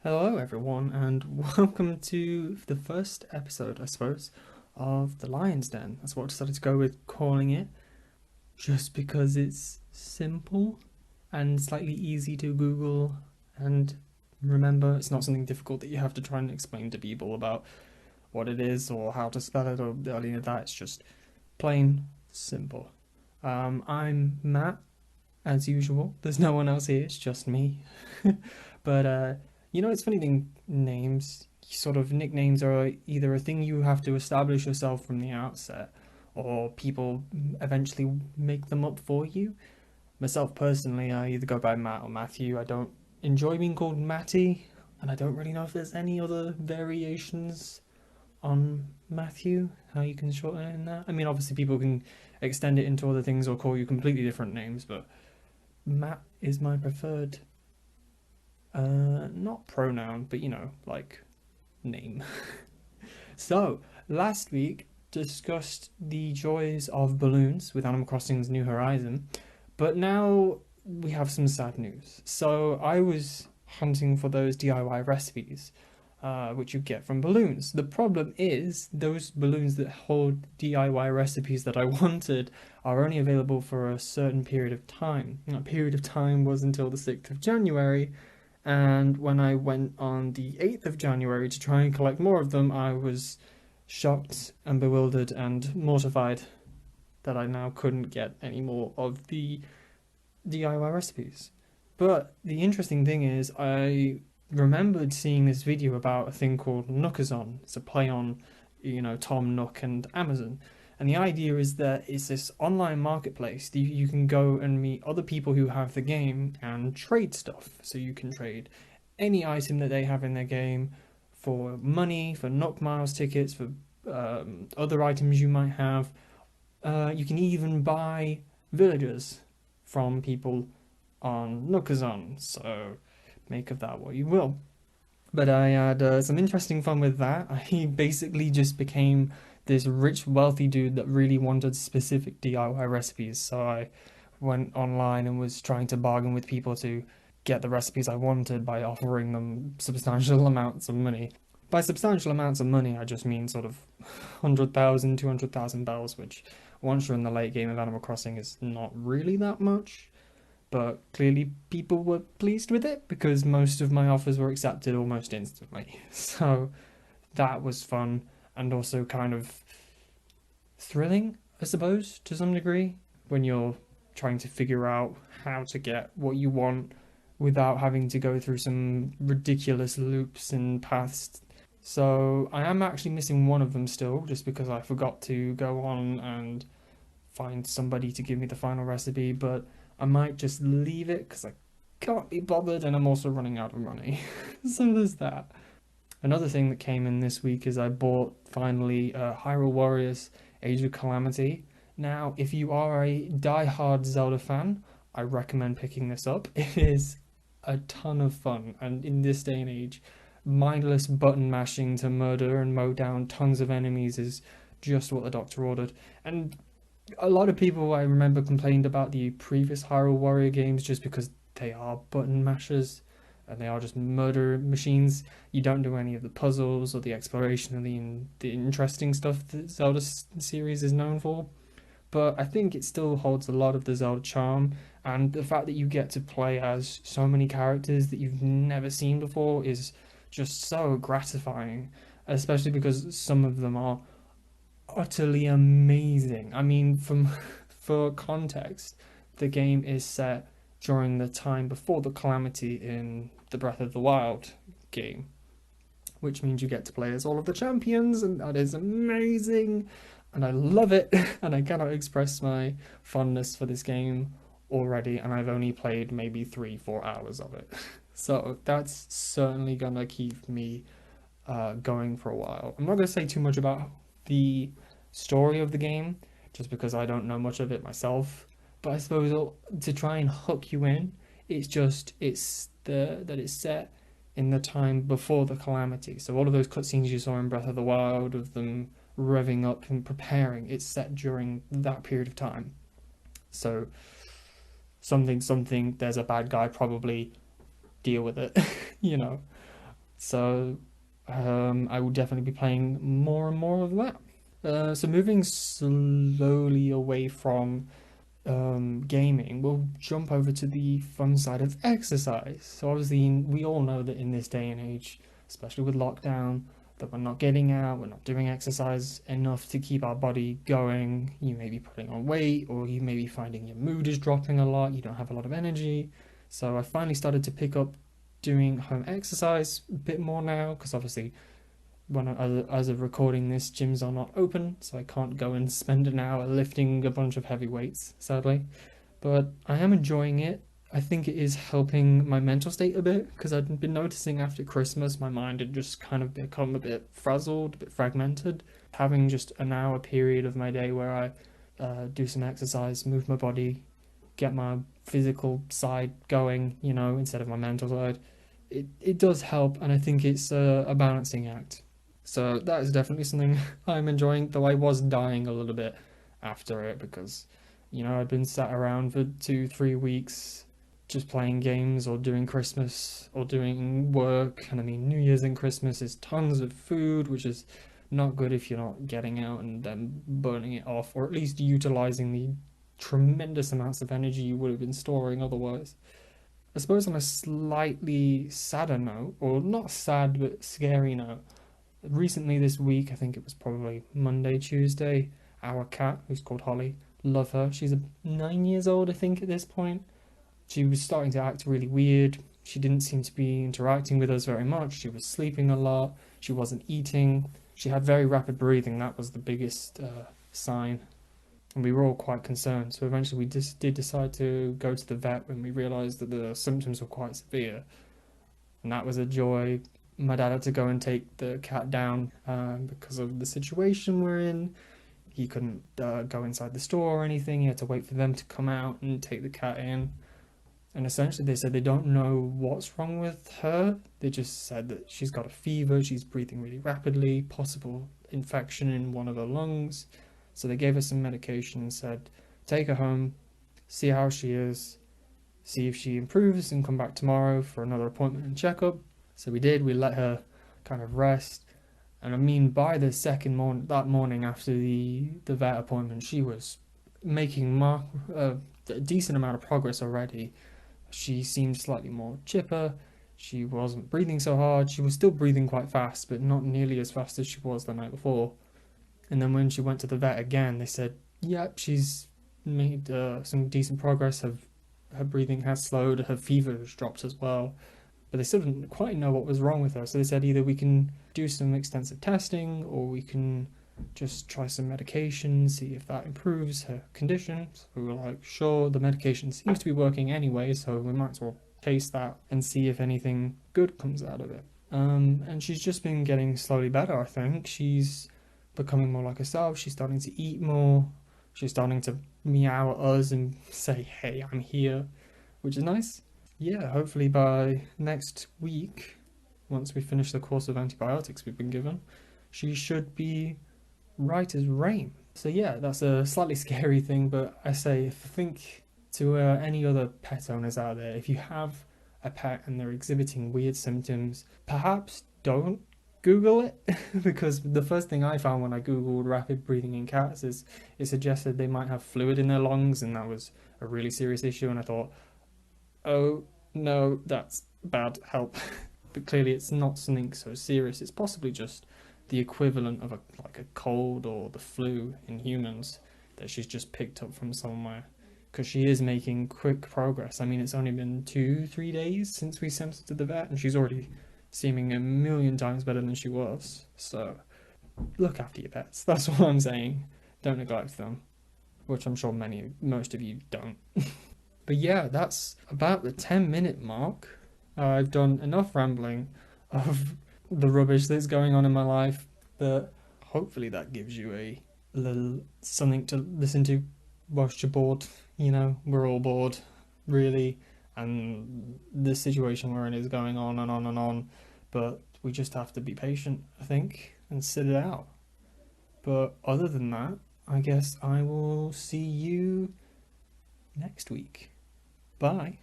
Hello, everyone, and welcome to the first episode, I suppose, of The Lion's Den. That's what I decided to go with calling it, just because it's simple and slightly easy to Google and remember. It's not something difficult that you have to try and explain to people about what it is or how to spell it or any of that. It's just plain simple. I'm Matt, as usual. There's no one else here, it's just me. But it's funny thing, names, sort of nicknames are either a thing you have to establish yourself from the outset, or people eventually make them up for you. Myself personally, I either go by Matt or Matthew. I don't enjoy being called Matty, and I don't really know if there's any other variations on Matthew, how you can shorten it in that. I mean, obviously, people can extend it into other things or call you completely different names, but Matt is my preferred, not pronoun, but like name. So, last week discussed the joys of balloons with Animal Crossing's New Horizon, but now we have some sad news. So, I was hunting for those DIY recipes, which you get from balloons. The problem is, those balloons that hold DIY recipes that I wanted are only available for a certain period of time. That period of time was until the 6th of January, and when I went on the 8th of January to try and collect more of them, I was shocked and bewildered and mortified that I now couldn't get any more of the DIY recipes. But the interesting thing is, I remembered seeing this video about a thing called Nookazon. It's a play on, Tom Nook and Amazon. And the idea is that it's this online marketplace that you can go and meet other people who have the game and trade stuff. So you can trade any item that they have in their game for money, for Nook Miles tickets, for other items you might have. You can even buy villagers from people on Nookazon, so make of that what you will. But I had some interesting fun with that. I basically just became this rich, wealthy dude that really wanted specific DIY recipes. So I went online and was trying to bargain with people to get the recipes I wanted by offering them substantial amounts of money. By substantial amounts of money, I just mean sort of 100,000, 200,000 bells, which once you're in the late game of Animal Crossing is not really that much. But clearly, people were pleased with it because most of my offers were accepted almost instantly. So that was fun and also kind of thrilling, I suppose, to some degree, when you're trying to figure out how to get what you want without having to go through some ridiculous loops and paths. So I am actually missing one of them still, just because I forgot to go on and find somebody to give me the final recipe, but I might just leave it because I can't be bothered and I'm also running out of money. So there's that. Another thing that came in this week is I bought finally Hyrule Warriors Age of Calamity. Now, if you are a die-hard Zelda fan, I recommend picking this up. It is a ton of fun, and in this day and age, mindless button mashing to murder and mow down tons of enemies is just what the doctor ordered. And a lot of people I remember complained about the previous Hyrule Warrior games just because they are button mashers and they are just murder machines. You don't do any of the puzzles or the exploration or the interesting stuff that Zelda series is known for. But I think it still holds a lot of the Zelda charm, and the fact that you get to play as so many characters that you've never seen before is just so gratifying, especially because some of them are utterly amazing. I mean, from for context, the game is set during the time before the Calamity in the Breath of the Wild game, which means you get to play as all of the champions, and that is amazing. And I love it, and I cannot express my fondness for this game already, and I've only played maybe 3-4 hours of it. So that's certainly gonna keep me going for a while. I'm not gonna say too much about the story of the game, just because I don't know much of it myself. But I suppose to try and hook you in, it's the that it's set in the time before the Calamity. So all of those cutscenes you saw in Breath of the Wild of them revving up and preparing, it's set during that period of time. So something, there's a bad guy, probably deal with it, you know. So I will definitely be playing more and more of that. So moving slowly away from gaming, we'll jump over to the fun side of exercise. So obviously, we all know that in this day and age, especially with lockdown, that we're not getting out, we're not doing exercise enough to keep our body going. You may be putting on weight, or you may be finding your mood is dropping a lot, you don't have a lot of energy. So I finally started to pick up doing home exercise a bit more now, because obviously as of recording this, gyms are not open, so I can't go and spend an hour lifting a bunch of heavy weights, sadly. But I am enjoying it. I think it is helping my mental state a bit, because I'd been noticing after Christmas my mind had just kind of become a bit frazzled, a bit fragmented. Having just an hour period of my day where I do some exercise, move my body, get my physical side going, instead of my mental side, it does help, and I think it's a balancing act. So that is definitely something I'm enjoying, though I was dying a little bit after it because, I'd been sat around for 2, 3 weeks just playing games or doing Christmas or doing work. And I mean, New Year's and Christmas is tons of food, which is not good if you're not getting out and then burning it off, or at least utilizing the tremendous amounts of energy you would have been storing otherwise. I suppose on a slightly sadder note, or not sad but scary note, recently this week, I think it was probably Monday, Tuesday, our cat, who's called Holly, love her. She's 9 years old, I think, at this point. She was starting to act really weird. She didn't seem to be interacting with us very much. She was sleeping a lot. She wasn't eating. She had very rapid breathing. That was the biggest sign. And we were all quite concerned. So eventually we just did decide to go to the vet when we realised that the symptoms were quite severe. And that was a joy. My dad had to go and take the cat down because of the situation we're in. He couldn't go inside the store or anything. He had to wait for them to come out and take the cat in. And essentially, they said they don't know what's wrong with her. They just said that she's got a fever, she's breathing really rapidly, possible infection in one of her lungs. So they gave her some medication and said, take her home, see how she is, see if she improves, and come back tomorrow for another appointment and checkup. So we did. We let her kind of rest. And I mean, by the second morning, that morning after the vet appointment, she was making a decent amount of progress already. She seemed slightly more chipper. She wasn't breathing so hard. She was still breathing quite fast, but not nearly as fast as she was the night before. And then when she went to the vet again, they said, yep, she's made some decent progress. Her breathing has slowed. Her fever has dropped as well. But they still didn't quite know what was wrong with her. So they said either we can do some extensive testing or we can just try some medication, see if that improves her condition. So we were like, sure, the medication seems to be working anyway, so we might as well taste that and see if anything good comes out of it. And she's just been getting slowly better, I think. She's becoming more like herself. She's starting to eat more. She's starting to meow at us and say, hey, I'm here, which is nice. Yeah, hopefully by next week, once we finish the course of antibiotics we've been given, she should be right as rain. So yeah, that's a slightly scary thing, but I think to any other pet owners out there, if you have a pet and they're exhibiting weird symptoms, perhaps don't Google it because the first thing I found when I Googled rapid breathing in cats is it suggested they might have fluid in their lungs, and that was a really serious issue. And I thought, oh no, that's bad, help. But clearly it's not something so serious. It's possibly just the equivalent of a cold or the flu in humans that she's just picked up from somewhere, because she is making quick progress. I mean, it's only been 2, 3 days since we sent her to the vet and she's already seeming a million times better than she was. So look after your pets, that's what I'm saying. Don't neglect them, which I'm sure most of you don't. But yeah, that's about the 10-minute mark. I've done enough rambling of the rubbish that's going on in my life, but hopefully that gives you a little something to listen to whilst you're bored. We're all bored, really, and the situation we're in is going on and on and on, but we just have to be patient, I think, and sit it out. But other than that, I guess I will see you next week. Bye.